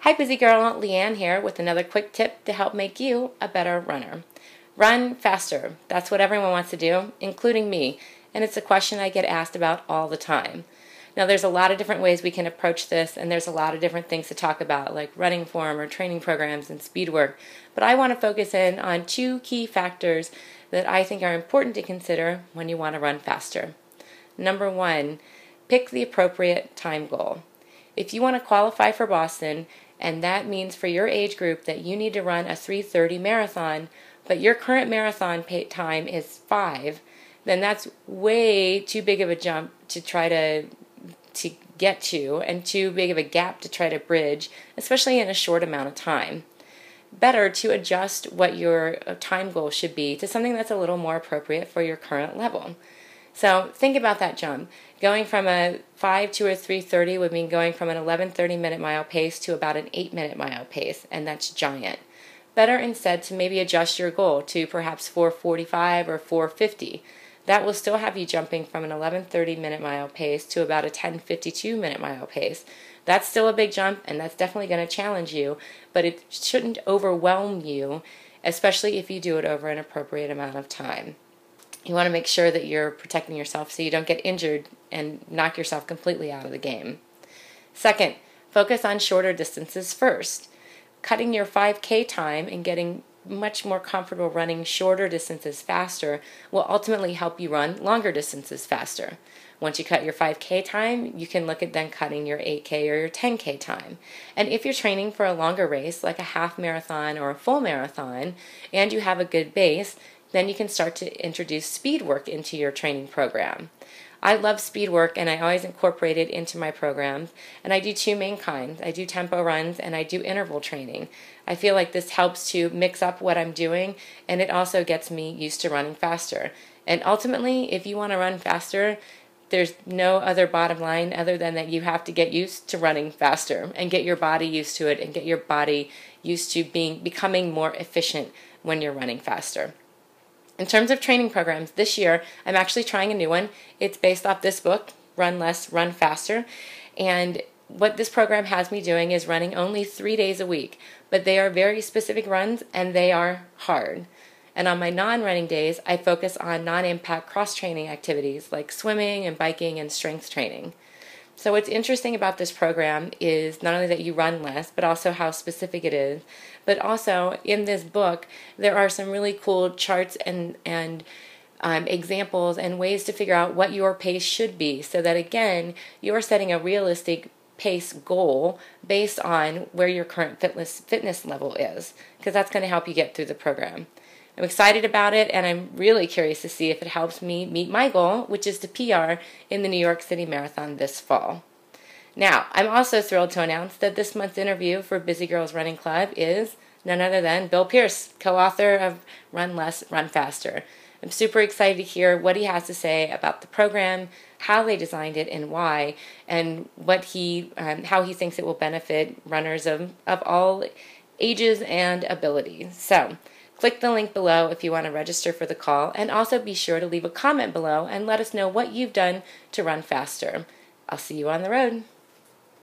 Hi Busy Girl, Leanne here with another quick tip to help make you a better runner. Run faster. That's what everyone wants to do, including me, and it's a question I get asked about all the time. Now there's a lot of different ways we can approach this, and there's a lot of different things to talk about, like running form or training programs and speed work, but I want to focus in on two key factors that I think are important to consider when you want to run faster. Number one, pick the appropriate time goal. If you want to qualify for Boston, and that means for your age group that you need to run a 3:30 marathon, but your current marathon time is 5, then that's way too big of a jump to try to get to, and too big of a gap to try to bridge, especially in a short amount of time. Better to adjust what your time goal should be to something that's a little more appropriate for your current level. So think about that jump. Going from a 5 to a 3:30 would mean going from an 11:30 minute mile pace to about an 8-minute mile pace, and that's giant. Better instead to maybe adjust your goal to perhaps 4:45 or 4:50. That will still have you jumping from an 11:30 minute mile pace to about a 10:52 minute mile pace. That's still a big jump, and that's definitely going to challenge you, but it shouldn't overwhelm you, especially if you do it over an appropriate amount of time. You want to make sure that you're protecting yourself so you don't get injured and knock yourself completely out of the game. Second, focus on shorter distances first. Cutting your 5K time and getting much more comfortable running shorter distances faster will ultimately help you run longer distances faster. Once you cut your 5K time, you can look at then cutting your 8K or your 10K time. And if you're training for a longer race, like a half marathon or a full marathon, and you have a good base, then you can start to introduce speed work into your training program. I love speed work, and I always incorporate it into my programs, and I do two main kinds. I do tempo runs and I do interval training. I feel like this helps to mix up what I'm doing, and it also gets me used to running faster. And ultimately, if you want to run faster, there's no other bottom line other than that you have to get used to running faster and get your body used to it and get your body used to becoming more efficient when you're running faster. In terms of training programs, this year I'm actually trying a new one. It's based off this book, Run Less, Run Faster. And what this program has me doing is running only 3 days a week. But they are very specific runs, and they are hard. And on my non-running days, I focus on non-impact cross-training activities like swimming and biking and strength training. So what's interesting about this program is not only that you run less, but also how specific it is. But also in this book, there are some really cool charts and examples and ways to figure out what your pace should be, so that again, you're setting a realistic pace goal based on where your current fitness level is, because that's going to help you get through the program. I'm excited about it, and I'm really curious to see if it helps me meet my goal, which is to PR in the New York City Marathon this fall. Now, I'm also thrilled to announce that this month's interview for Busy Girls Running Club is none other than Bill Pierce, co-author of Run Less, Run Faster. I'm super excited to hear what he has to say about the program, how they designed it and why, and how he thinks it will benefit runners of all ages and abilities. So, click the link below if you want to register for the call, and also be sure to leave a comment below and let us know what you've done to run faster. I'll see you on the road.